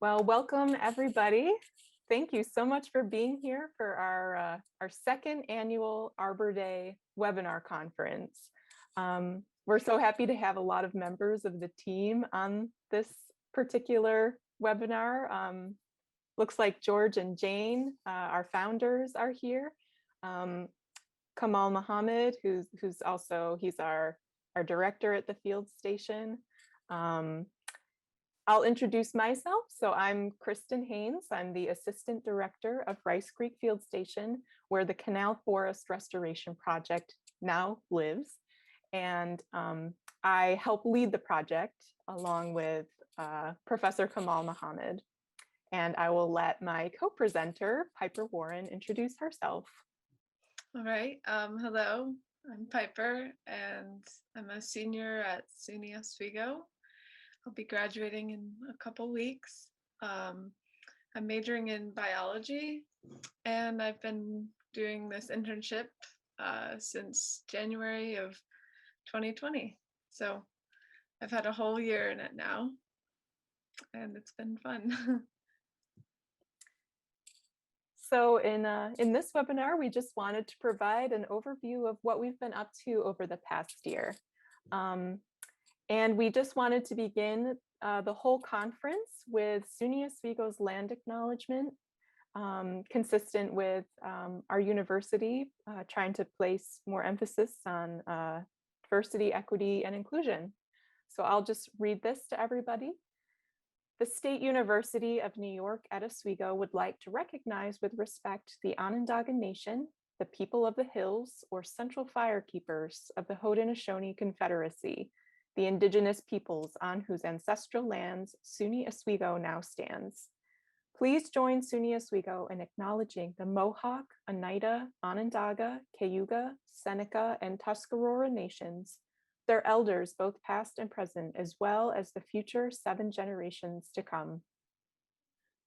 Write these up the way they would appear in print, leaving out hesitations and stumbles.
Well, welcome everybody. Thank you so much for being here for our second annual Arbor Day webinar conference. We're so happy to have a lot of members of the team on this particular webinar. Looks like George and Jane, our founders, are here. Kamal Mohammed, he's our director at the field station. I'll introduce myself. So I'm Kristen Haynes. I'm the Assistant Director of Rice Creek Field Station, where the Canal Forest Restoration Project now lives. And I help lead the project along with Professor Kamal Mohammed. And I will let my co-presenter, Piper Warren, introduce herself. All right. Hello, I'm Piper, and I'm a senior at SUNY Oswego. I'll be graduating in a couple weeks. I'm majoring in biology, and I've been doing this internship since January of 2020. So I've had a whole year in it now, and it's been fun. So in this webinar, we just wanted to provide an overview of what we've been up to over the past year. And we just wanted to begin the whole conference with SUNY Oswego's land acknowledgement, consistent with our university trying to place more emphasis on diversity, equity, and inclusion. So I'll just read this to everybody. The State University of New York at Oswego would like to recognize with respect the Onondaga Nation, the people of the hills, or central firekeepers of the Haudenosaunee Confederacy, the indigenous peoples on whose ancestral lands SUNY Oswego now stands. Please join SUNY Oswego in acknowledging the Mohawk, Oneida, Onondaga, Cayuga, Seneca, and Tuscarora nations, their elders both past and present, as well as the future 7 generations to come.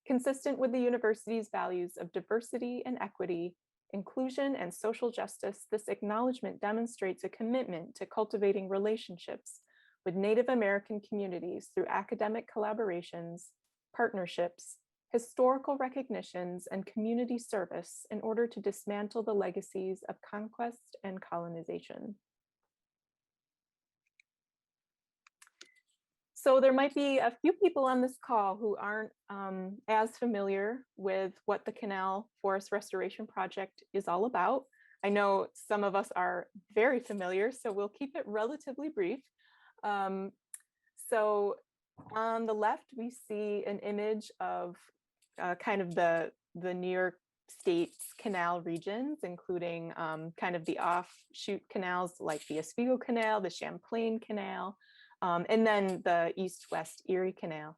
Consistent with the university's values of diversity and equity, inclusion, and social justice, this acknowledgement demonstrates a commitment to cultivating relationships with Native American communities through academic collaborations, partnerships, historical recognitions, and community service in order to dismantle the legacies of conquest and colonization. So there might be a few people on this call who aren't as familiar with what the Canal Forest Restoration Project is all about. I know some of us are very familiar, so we'll keep it relatively brief. So on the left, we see an image of kind of the New York State's canal regions, including kind of the offshoot canals like the Oswego Canal, the Champlain Canal, and then the East-West Erie Canal.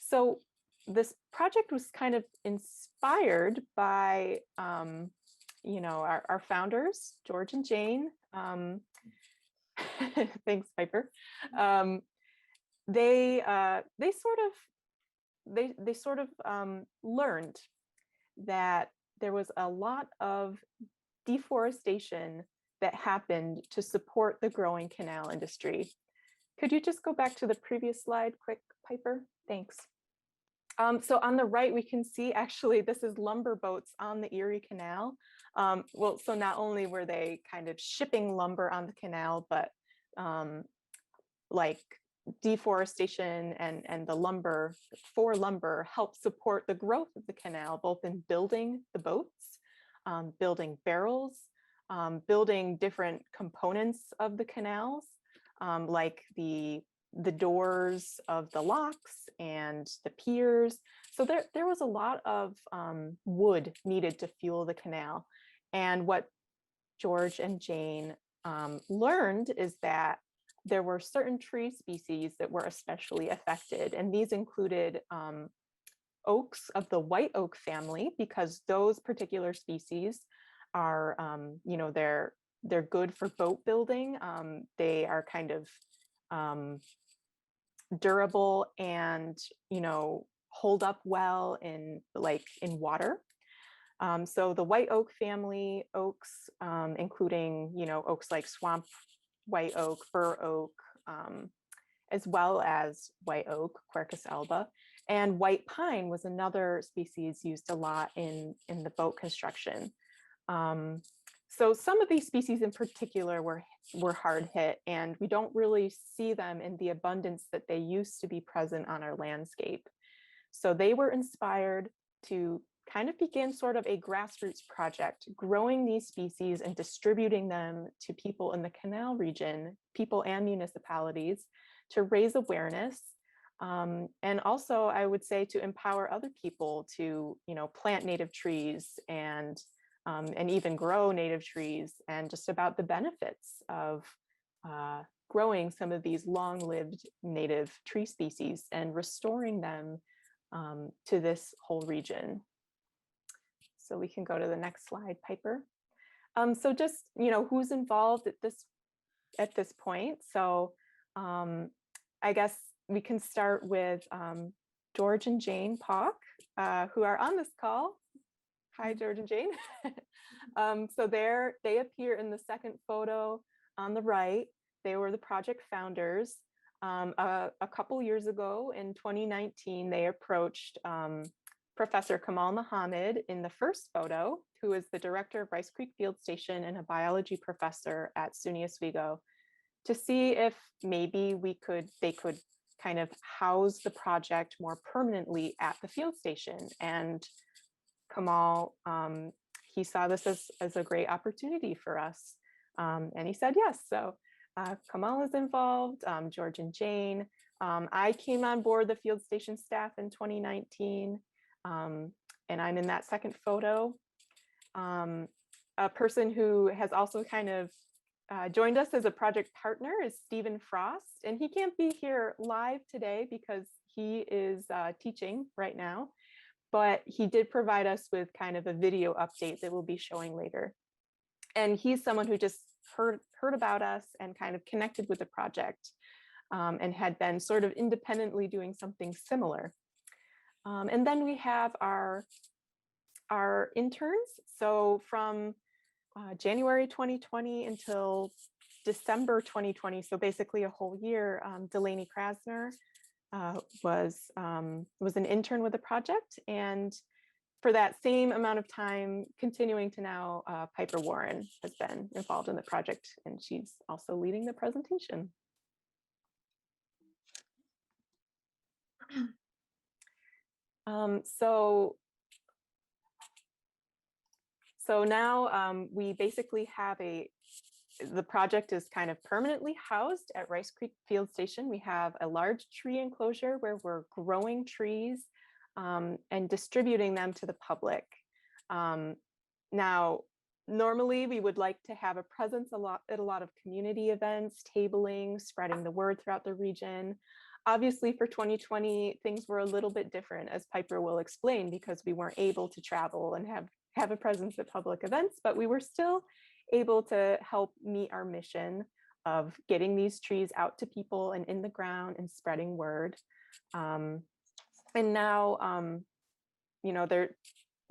So this project was kind of inspired by, our founders, George and Jane. Thanks, Piper. They sort of learned that there was a lot of deforestation that happened to support the growing canal industry. Could you just go back to the previous slide quick, Piper? Thanks. So on the right, we can see actually this is lumber boats on the Erie Canal. Well, so not only were they kind of shipping lumber on the canal, but like deforestation and the lumber helped support the growth of the canal, both in building the boats, building barrels, building different components of the canals, like the doors of the locks and the piers. So there was a lot of wood needed to fuel the canal. And what George and Jane learned is that there were certain tree species that were especially affected. And these included oaks of the white oak family, because those particular species are, they're good for boat building. They are kind of durable and, hold up well in water. So the white oak family oaks, including, oaks like swamp white oak, bur oak, as well as white oak, Quercus alba, and white pine was another species used a lot in the boat construction. So some of these species in particular were hard hit, and we don't really see them in the abundance that they used to be present on our landscape. So they were inspired to kind of begin sort of a grassroots project, growing these species and distributing them to people in the canal region, people and municipalities, to raise awareness. And also, I would say, to empower other people to, plant native trees and even grow native trees, and just about the benefits of growing some of these long-lived native tree species and restoring them to this whole region. So we can go to the next slide, Piper. So just, who's involved at this point. So I guess we can start with George and Jane Pauck, who are on this call. Hi, George and Jane. So they appear in the second photo on the right. They were the project founders. A couple years ago in 2019, they approached Professor Kamal Mohammed in the first photo, who is the director of Rice Creek Field Station and a biology professor at SUNY Oswego, to see if maybe they could kind of house the project more permanently at the field station. And Kamal, he saw this as a great opportunity for us. And he said yes. So Kamal is involved, George and Jane. I came on board the field station staff in 2019, and I'm in that second photo. A person who has also kind of joined us as a project partner is Stephen Frost, and he can't be here live today because he is teaching right now, but he did provide us with kind of a video update that we'll be showing later. And he's someone who just heard about us and kind of connected with the project, and had been sort of independently doing something similar. And then we have our interns. So from January 2020 until December 2020, so basically a whole year, Delaney Krasner was an intern with the project, and for that same amount of time, continuing to now, Piper Warren has been involved in the project, and she's also leading the presentation. So now we basically have the project is kind of permanently housed at Rice Creek Field Station. We have a large tree enclosure where we're growing trees and distributing them to the public. Now, normally we would like to have a presence at a lot of community events, tabling, spreading the word throughout the region. Obviously for 2020, things were a little bit different, as Piper will explain, because we weren't able to travel and have a presence at public events, but we were still able to help meet our mission of getting these trees out to people and in the ground and spreading word. And now,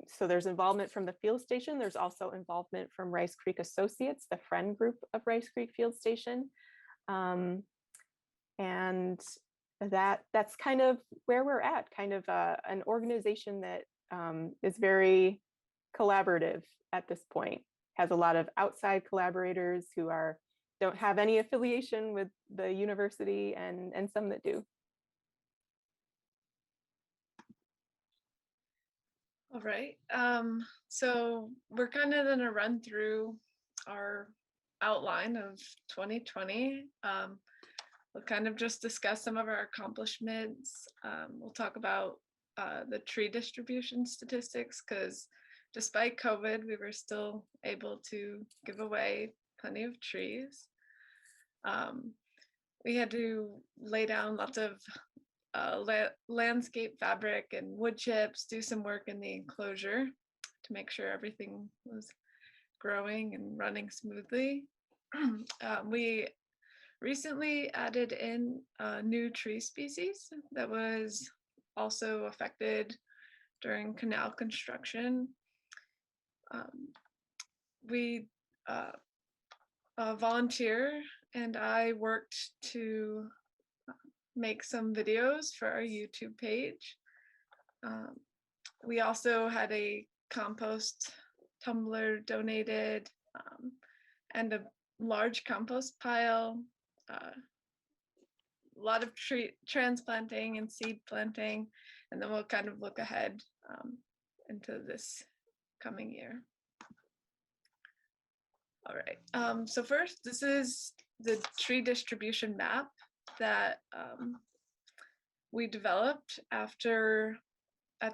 so there's involvement from the field station. There's also involvement from Rice Creek Associates, the friend group of Rice Creek Field Station. And that's kind of where we're at, kind of an organization that is very collaborative at this point, has a lot of outside collaborators who don't have any affiliation with the university, and some that do. All right, so we're kind of gonna run through our outline of 2020. We'll kind of just discuss some of our accomplishments. We'll talk about the tree distribution statistics, because despite COVID, we were still able to give away plenty of trees. We had to lay down lots of landscape fabric and wood chips, do some work in the enclosure to make sure everything was growing and running smoothly. We recently added in a new tree species that was also affected during canal construction. A volunteer and I worked to make some videos for our YouTube page. We also had a compost tumbler donated, and a large compost pile, a lot of tree transplanting and seed planting, and then we'll kind of look ahead into this coming year. All right, so first, this is the tree distribution map that we developed at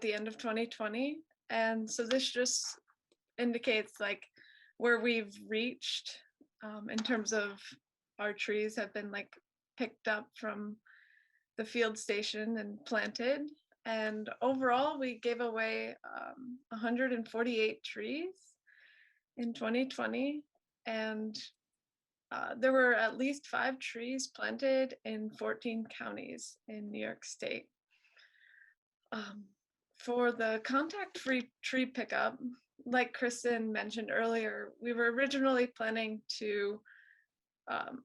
the end of 2020. And so this just indicates like where we've reached in terms of our trees have been like picked up from the field station and planted. And overall, we gave away 148 trees in 2020. And there were at least 5 trees planted in 14 counties in New York State. For the contact-free tree pickup, like Kristen mentioned earlier, we were originally planning to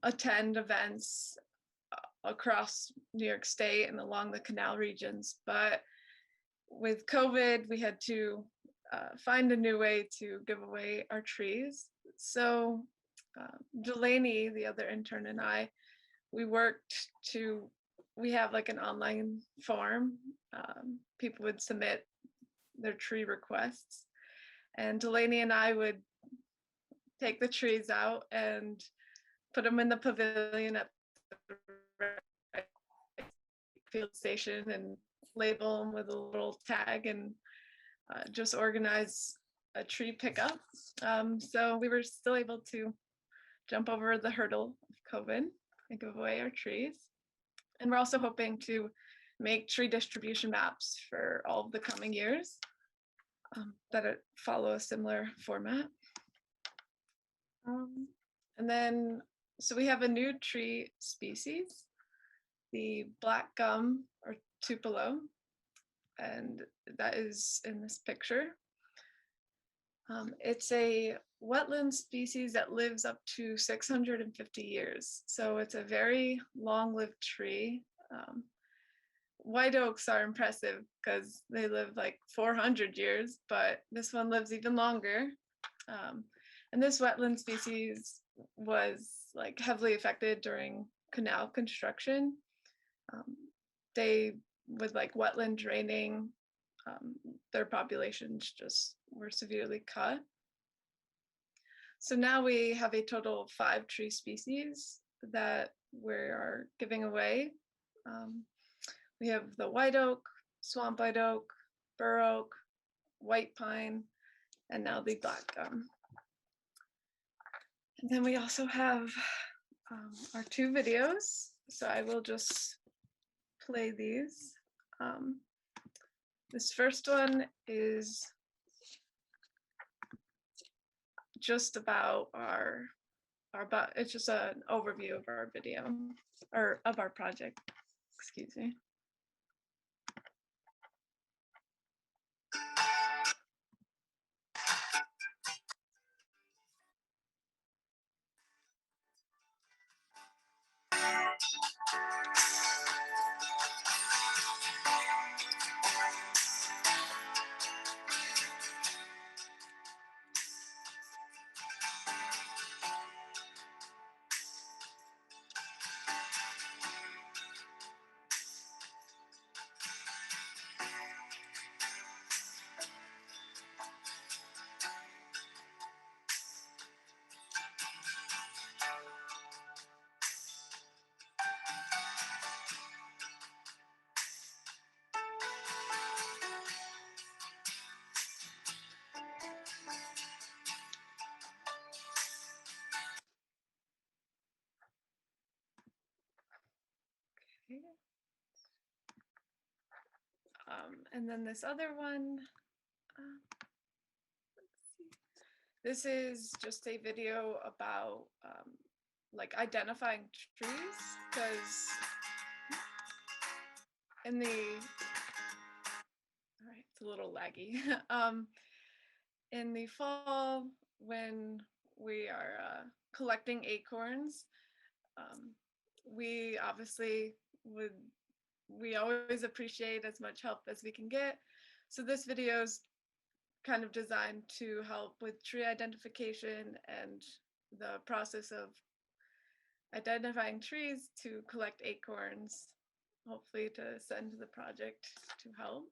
attend events across New York State and along the canal regions, but with COVID, we had to find a new way to give away our trees. So Delaney, the other intern, and I, we have like an online form. People would submit their tree requests, and Delaney and I would take the trees out and put them in the pavilion at the field station and label them with a little tag and just organize a tree pickup. So we were still able to jump over the hurdle of COVID and give away our trees. And we're also hoping to make tree distribution maps for all of the coming years that follow a similar format. And then, so we have a new tree species, the black gum or tupelo, and that is in this picture. It's a wetland species that lives up to 650 years. So it's a very long-lived tree. White oaks are impressive because they live like 400 years, but this one lives even longer. And this wetland species was like heavily affected during canal construction. They, with like wetland draining, their populations just were severely cut. So now we have a total of 5 tree species that we are giving away. We have the white oak, swamp white oak, bur oak, white pine, and now the black gum. And then we also have our 2 videos. So I will just play these. This first one is just about it's just an overview of our video, or of our project, excuse me. And then this other one, let's see. This is just a video about like identifying trees, because in the, all right, it's a little laggy. In the fall, when we are collecting acorns, we obviously we always appreciate as much help as we can get. So this video is kind of designed to help with tree identification and the process of identifying trees to collect acorns, hopefully to send to the project to help.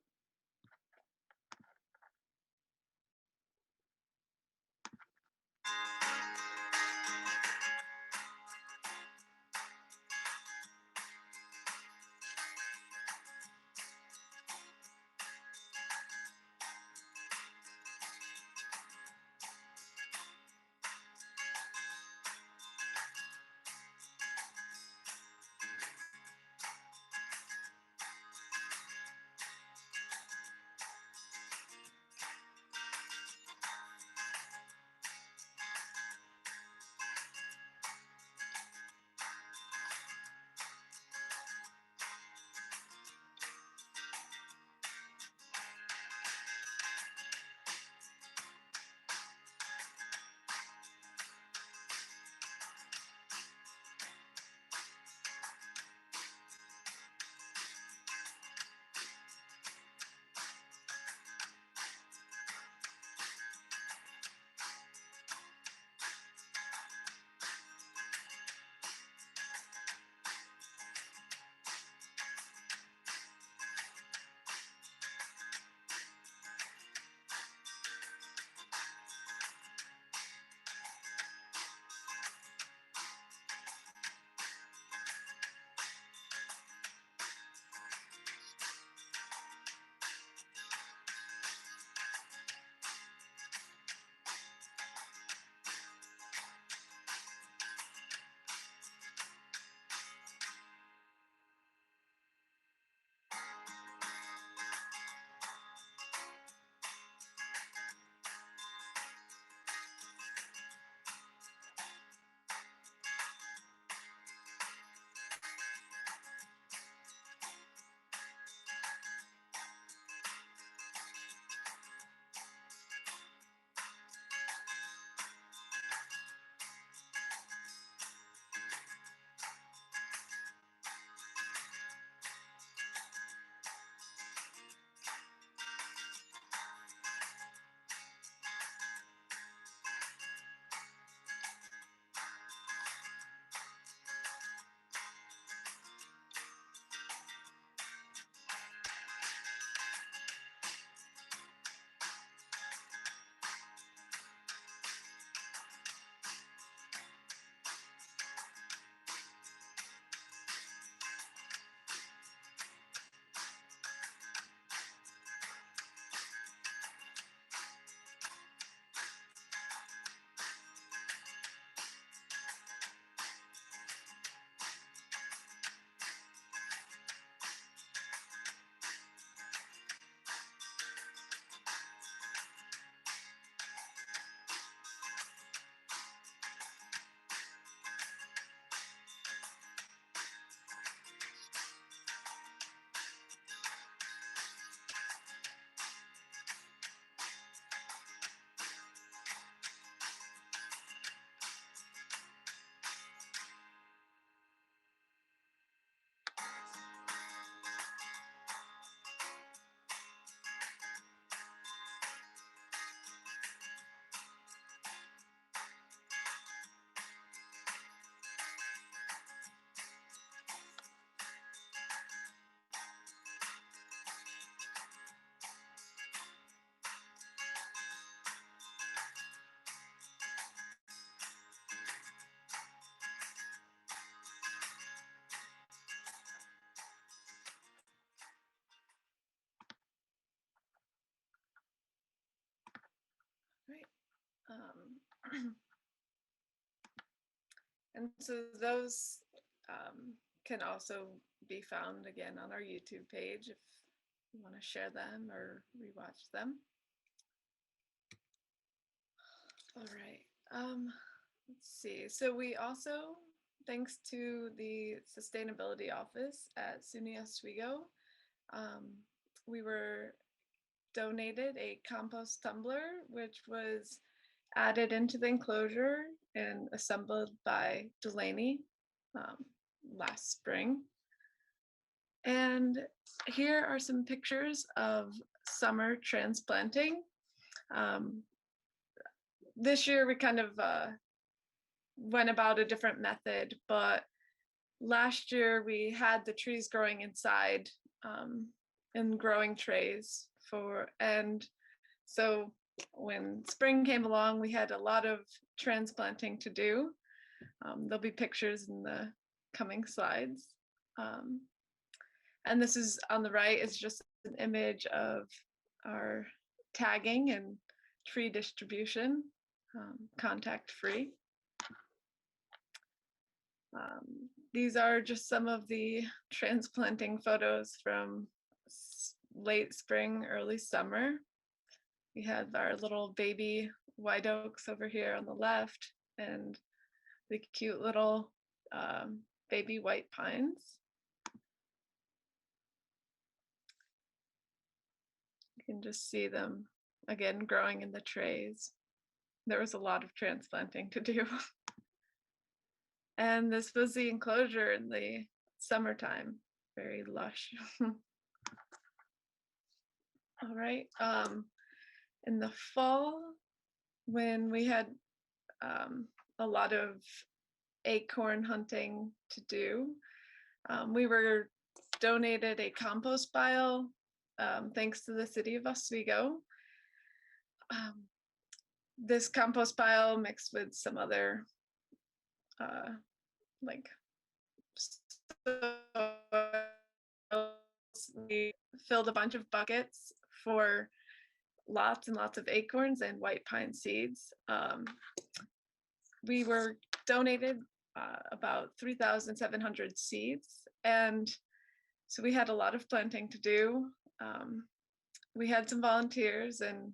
Right. And so those can also be found again on our YouTube page if you want to share them or rewatch them. All right. Let's see. So we also, thanks to the Sustainability Office at SUNY Oswego, we were donated a compost tumbler, which was added into the enclosure and assembled by Delaney last spring. And here are some pictures of summer transplanting. This year we kind of went about a different method, but last year we had the trees growing inside in growing trays and so when spring came along, we had a lot of transplanting to do. There'll be pictures in the coming slides. And this is on the right is just an image of our tagging and tree distribution, contact free. These are just some of the transplanting photos from late spring, early summer. We have our little baby white oaks over here on the left and the cute little baby white pines. You can just see them again growing in the trays. There was a lot of transplanting to do. And this was the enclosure in the summertime, very lush. All right. In the fall, when we had a lot of acorn hunting to do, we were donated a compost pile thanks to the city of Oswego. This compost pile mixed with some other like we filled a bunch of buckets for lots and lots of acorns and white pine seeds. We were donated about 3,700 seeds, and so we had a lot of planting to do. We had some volunteers, and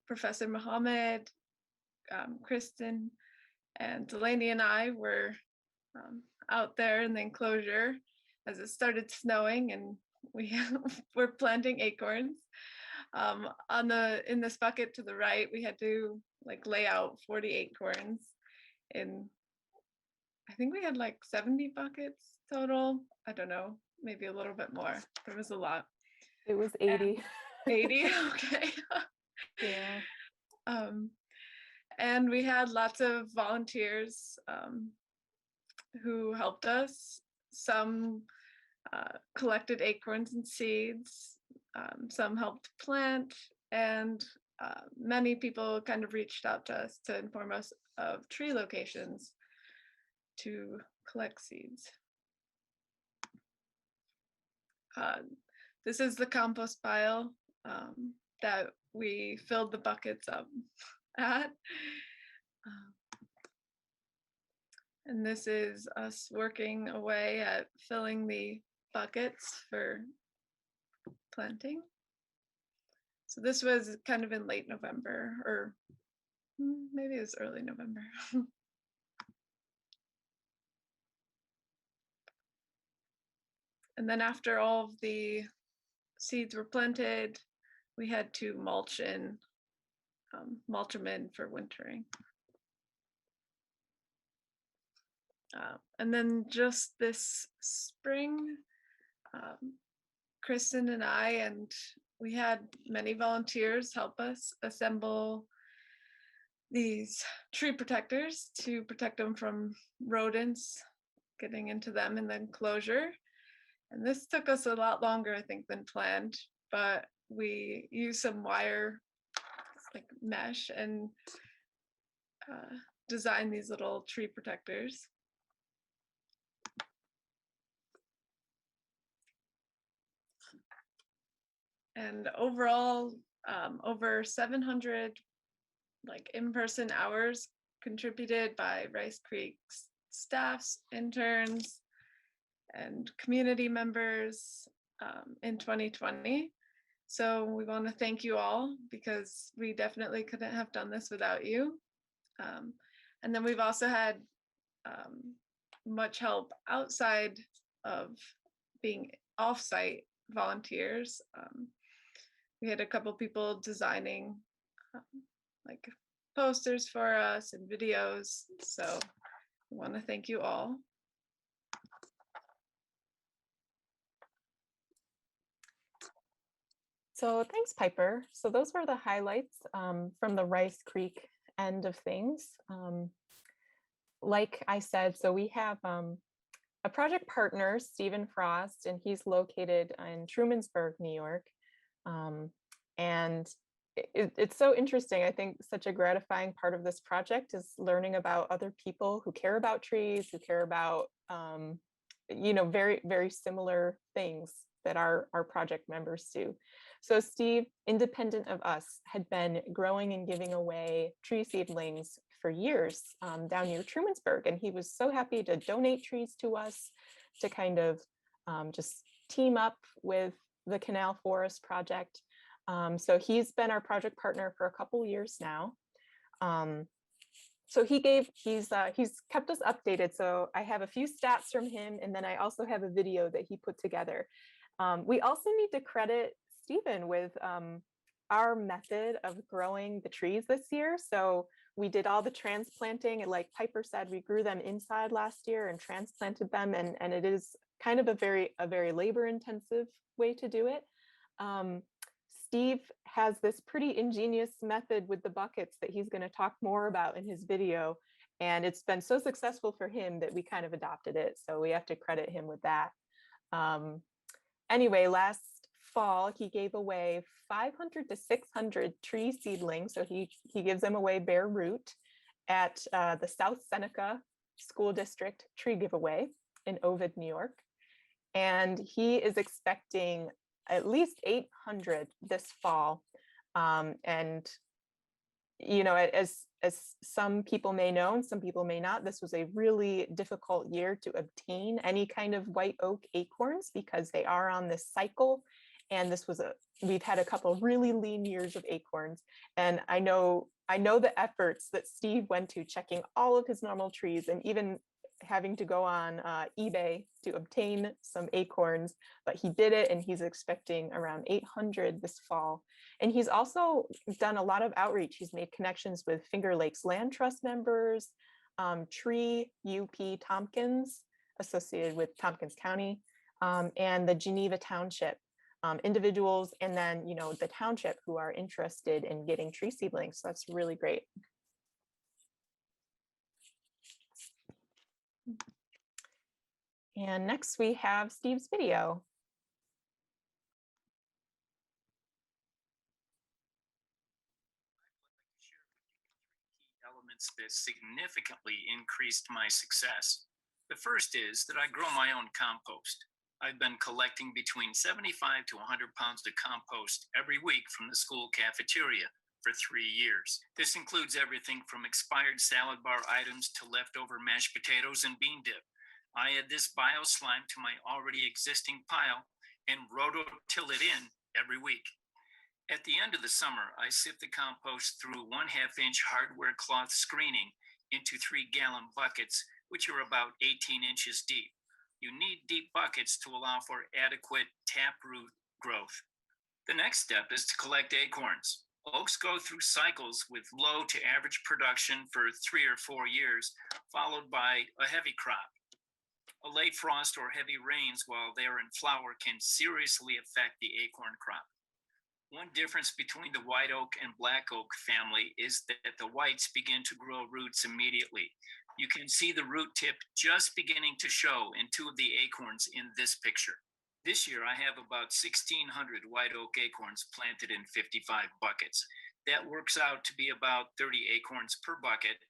Professor Mohammed, Kristen, and Delaney and I were out there in the enclosure as it started snowing, and we were planting acorns. In this bucket to the right, we had to like lay out 40 acorns in, I think we had like 70 buckets total. I don't know, maybe a little bit more. There was a lot. It was 80. 80, okay. Yeah. And we had lots of volunteers who helped us. Some collected acorns and seeds, some helped plant, and many people kind of reached out to us to inform us of tree locations to collect seeds. This is the compost pile that we filled the buckets up at. And this is us working away at filling the buckets for planting. So this was kind of in late November, or maybe it was early November. And then after all of the seeds were planted, we had to mulch them in for wintering. And then just this spring, Kristen and we had many volunteers help us assemble these tree protectors to protect them from rodents getting into them in the enclosure. And this took us a lot longer, I think, than planned, but we used some wire, like mesh, and designed these little tree protectors. And overall, over 700 like in-person hours contributed by Rice Creek's staffs, interns, and community members in 2020. So we want to thank you all, because we definitely couldn't have done this without you. And then we've also had much help outside of being off-site volunteers. We had a couple people designing like posters for us and videos. So I want to thank you all. So thanks, Piper. So those were the highlights from the Rice Creek end of things. Like I said, so we have a project partner, Stephen Frost, and he's located in Trumansburg, New York. And it's so interesting. I think such a gratifying part of this project is learning about other people who care about trees, who care about, very, very similar things that our project members do. So Steve, independent of us, had been growing and giving away tree seedlings for years down near Trumansburg. And he was so happy to donate trees to us to kind of just team up with the Canal Forest Project. So he's been our project partner for a couple years now. So he's kept us updated. So I have a few stats from him, and then I also have a video that he put together. We also need to credit Stephen with our method of growing the trees this year. So we did all the transplanting, and like Piper said, we grew them inside last year and transplanted them, and it is kind of a very labor intensive way to do it. Steve has this pretty ingenious method with the buckets that he's going to talk more about in his video. And it's been so successful for him that we kind of adopted it. So we have to credit him with that. Anyway, last fall, he gave away 500 to 600 tree seedlings. So he gives them away bare root at the South Seneca School District tree giveaway in Ovid, New York. And he is expecting at least 800 this fall. And, as some people may know, and some people may not, this was a really difficult year to obtain any kind of white oak acorns because they are on this cycle. And we've had a couple really lean years of acorns. And I know the efforts that Steve went to checking all of his normal trees and even having to go on eBay to obtain some acorns, but he did it, and he's expecting around 800 this fall. And he's also done a lot of outreach. He's made connections with Finger Lakes Land Trust members, Tree UP Tompkins, associated with Tompkins County, and the Geneva Township individuals, and then the township who are interested in getting tree seedlings. So that's really great. And next we have Steve's video. Elements that significantly increased my success. The first is that I grow my own compost. I've been collecting between 75 to 100 pounds of compost every week from the school cafeteria for 3 years. This includes everything from expired salad bar items to leftover mashed potatoes and bean dip. I add this bio slime to my already existing pile and rototill it in every week. At the end of the summer, I sift the compost through 1/2-inch hardware cloth screening into 3-gallon buckets, which are about 18 inches deep. You need deep buckets to allow for adequate taproot growth. The next step is to collect acorns. Oaks go through cycles with low to average production for 3 or 4 years, followed by a heavy crop. A late frost or heavy rains while they are in flower can seriously affect the acorn crop. One difference between the white oak and black oak family is that the whites begin to grow roots immediately. You can see the root tip just beginning to show in 2 of the acorns in this picture. This year, I have about 1,600 white oak acorns planted in 55 buckets. That works out to be about 30 acorns per bucket.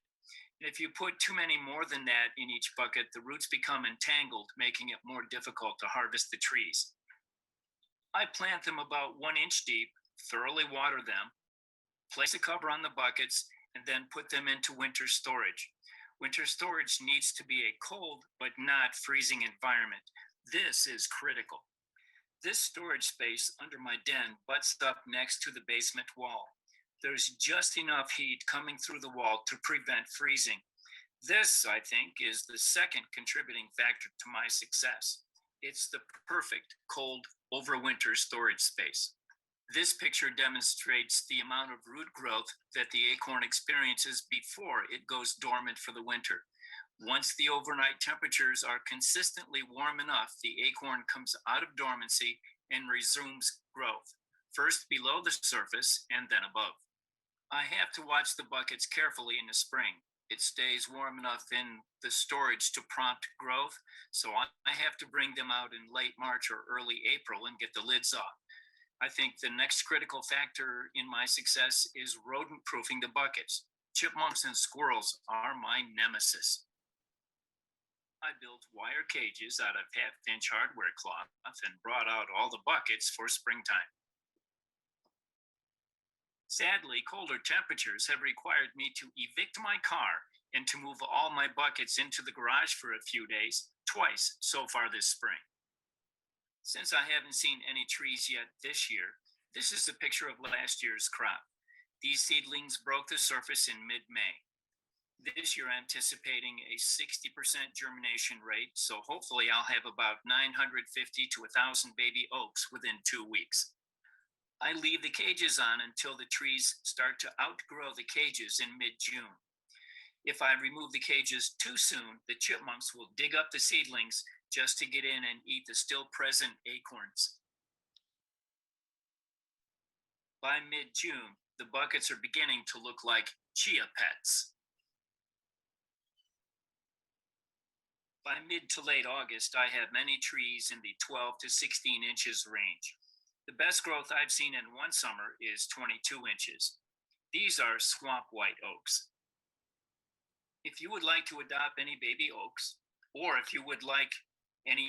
And if you put too many more than that in each bucket, the roots become entangled, making it more difficult to harvest the trees. I plant them about 1 inch deep, thoroughly water them, place a cover on the buckets, and then put them into winter storage. Winter storage needs to be a cold but not freezing environment. This is critical. This storage space under my den butts up next to the basement wall. There's just enough heat coming through the wall to prevent freezing. This, I think, is the second contributing factor to my success. It's the perfect cold overwinter storage space. This picture demonstrates the amount of root growth that the acorn experiences before it goes dormant for the winter. Once the overnight temperatures are consistently warm enough, the acorn comes out of dormancy and resumes growth. first below the surface and then above. I have to watch the buckets carefully in the spring. It stays warm enough in the storage to prompt growth, so I have to bring them out in late March or early April and get the lids off. I think the next critical factor in my success is rodent proofing the buckets. Chipmunks and squirrels are my nemesis. I built wire cages out of half-inch hardware cloth and brought out all the buckets for springtime. Sadly, colder temperatures have required me to evict my car and to move all my buckets into the garage for a few days, twice so far this spring. Since I haven't seen any trees yet this year, this is a picture of last year's crop. These seedlings broke the surface in mid-May. This year, I'm anticipating a 60% germination rate, so hopefully I'll have about 950 to 1,000 baby oaks within 2 weeks. I leave the cages on until the trees start to outgrow the cages in mid-June. If I remove the cages too soon, the chipmunks will dig up the seedlings just to get in and eat the still present acorns. By mid-June, the buckets are beginning to look like chia pets. By mid to late August, I have many trees in the 12 to 16 inches range. The best growth I've seen in one summer is 22 inches. These are swamp white oaks. If you would like to adopt any baby oaks, or if you would like any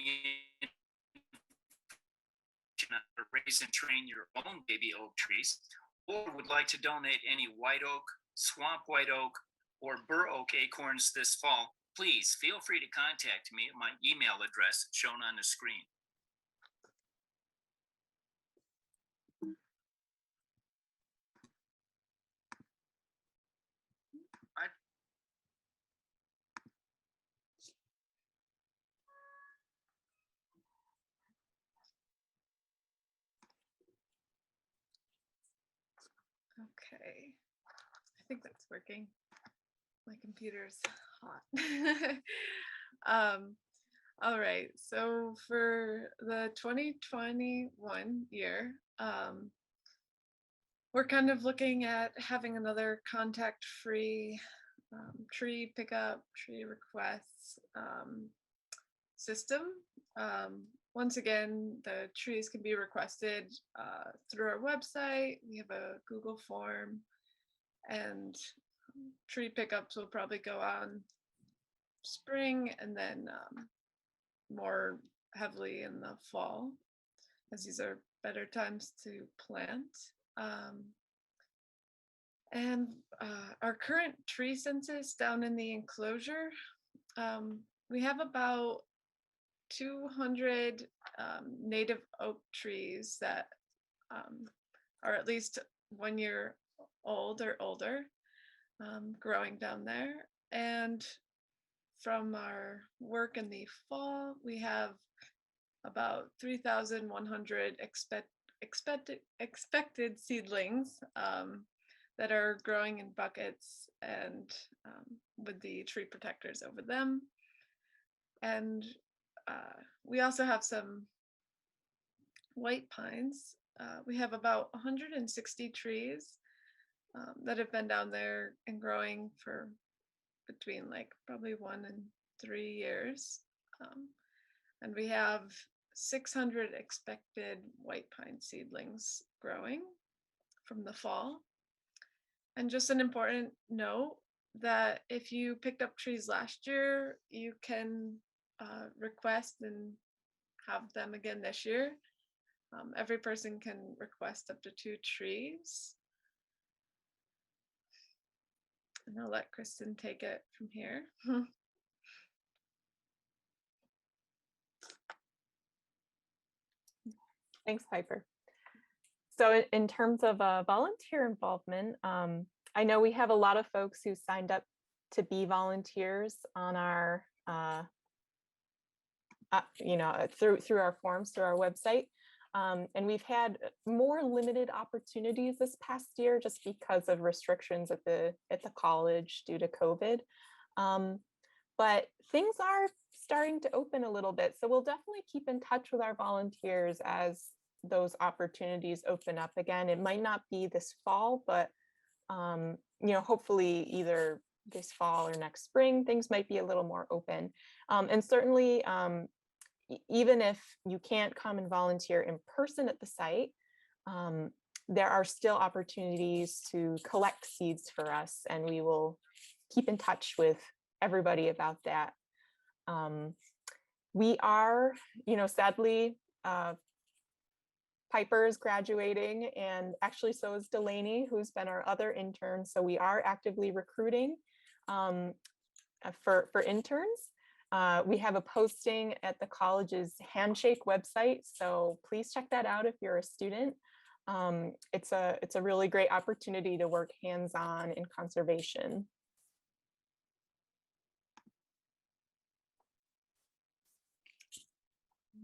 raise and train your own baby oak trees, or would like to donate any white oak, swamp white oak, or bur oak acorns this fall, please feel free to contact me at my email address shown on the screen. Okay, I think that's working. My computer's hot. All right, so for the 2021 year, we're kind of looking at having another contact-free tree pickup, tree requests system. Once again, the trees can be requested through our website. We have a Google form, and tree pickups will probably go on spring and then more heavily in the fall, as these are better times to plant. And our current tree census down in the enclosure, we have about 200 native oak trees that are at least 1 year old or older, growing down there. And from our work in the fall, we have about 3,100 expected seedlings that are growing in buckets and with the tree protectors over them. And we also have some white pines. We have about 160 trees that have been down there and growing for between like probably 1 and 3 years. And we have 600 expected white pine seedlings growing from the fall. And just an important note that if you picked up trees last year, you can request and have them again this year. Every person can request up to 2 trees. And I'll let Kristen take it from here. Thanks, Piper. So in terms of volunteer involvement, I know we have a lot of folks who signed up to be volunteers on our, through our forms, through our website. And we've had more limited opportunities this past year just because of restrictions at the college due to COVID. But things are starting to open a little bit. So we'll definitely keep in touch with our volunteers as those opportunities open up again. It might not be this fall, but hopefully either this fall or next spring, things might be a little more open. And certainly, even if you can't come and volunteer in person at the site, there are still opportunities to collect seeds for us, and we will keep in touch with everybody about that. We are, sadly, Piper is graduating, and actually so is Delaney, who's been our other intern. So we are actively recruiting for interns. We have a posting at the college's Handshake website, so please check that out if you're a student. It's a really great opportunity to work hands-on in conservation.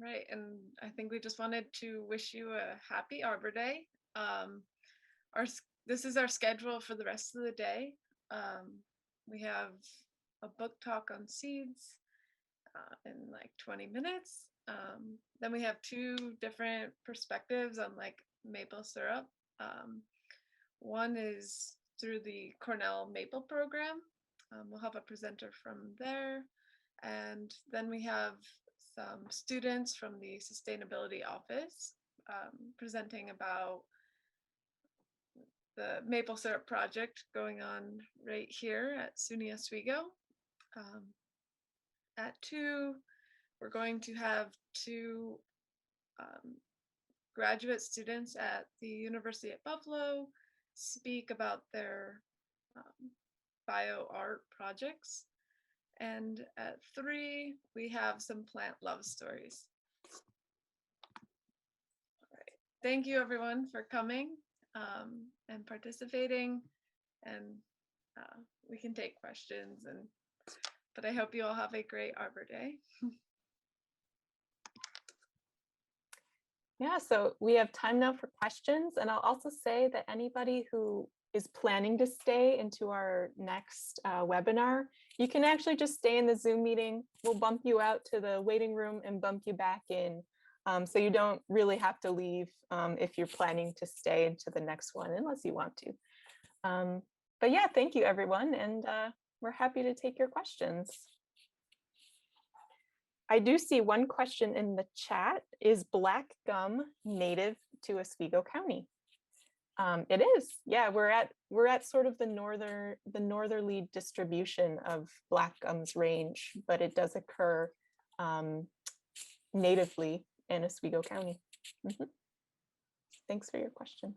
Right, and I think we just wanted to wish you a happy Arbor Day. This is our schedule for the rest of the day. We have a book talk on seeds in like 20 minutes. Then we have 2 different perspectives on like maple syrup. One is through the Cornell Maple Program. We'll have a presenter from there. And then we have some students from the Sustainability Office presenting about the maple syrup project going on right here at SUNY Oswego. At 2, we're going to have 2 graduate students at the University at Buffalo speak about their bio art projects. And at 3, we have some plant love stories. All right. Thank you everyone for coming and participating, and we can take questions, but I hope you all have a great Arbor Day. Yeah, so we have time now for questions, and I'll also say that anybody who is planning to stay into our next webinar, you can actually just stay in the Zoom meeting. We'll bump you out to the waiting room and bump you back in. So you don't really have to leave if you're planning to stay into the next one, unless you want to. But yeah, thank you everyone, and we're happy to take your questions. I do see one question in the chat. Is black gum native to Oswego County? It is. Yeah, we're at sort of the northerly distribution of black gum's range, but it does occur natively in Oswego County. Thanks for your question.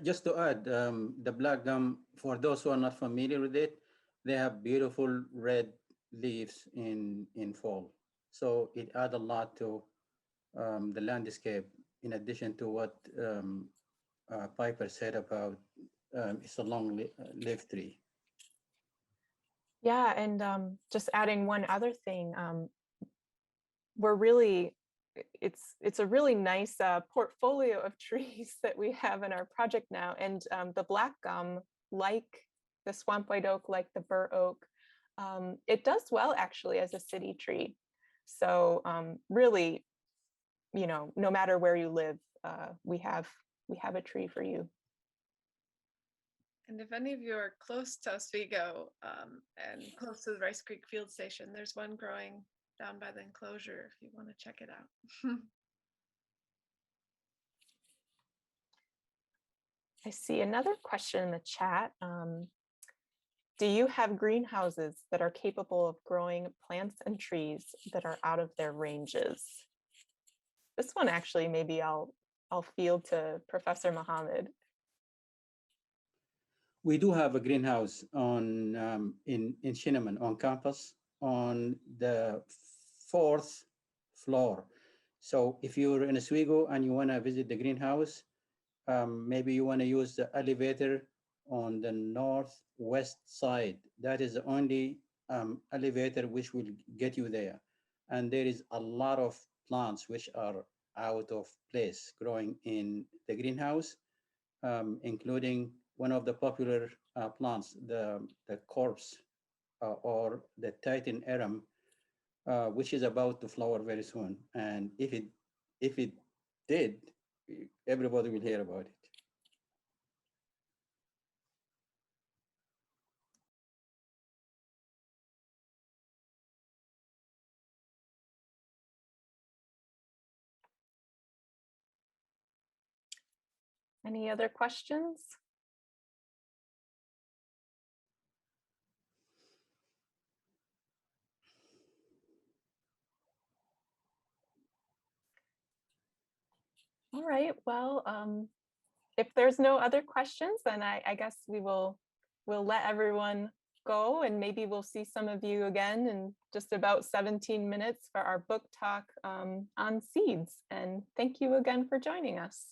Just to add, the black gum, for those who are not familiar with it, they have beautiful red leaves in fall. So it adds a lot to the landscape, in addition to what Piper said about it's a long-lived tree. Yeah, and just adding one other thing, we're really, it's a really nice portfolio of trees that we have in our project now. And the black gum, like the swamp white oak, like the bur oak, it does well actually as a city tree. So really, no matter where you live, we have a tree for you. And if any of you are close to Oswego and close to the Rice Creek Field Station, there's one growing down by the enclosure if you want to check it out. I see another question in the chat. Do you have greenhouses that are capable of growing plants and trees that are out of their ranges? This one actually, maybe I'll field to Professor Mohammed. We do have a greenhouse on in Shineman on campus on the 4th floor. So if you're in Oswego and you want to visit the greenhouse, maybe you want to use the elevator on the northwest side. That is the only elevator which will get you there. And there is a lot of plants which are out of place growing in the greenhouse, including one of the popular plants, the corpse or the Titan arum, which is about to flower very soon. And if it did, everybody will hear about it. Any other questions? All right, well, if there's no other questions, then I guess we'll let everyone go, and maybe we'll see some of you again in just about 17 minutes for our book talk on seeds. And thank you again for joining us.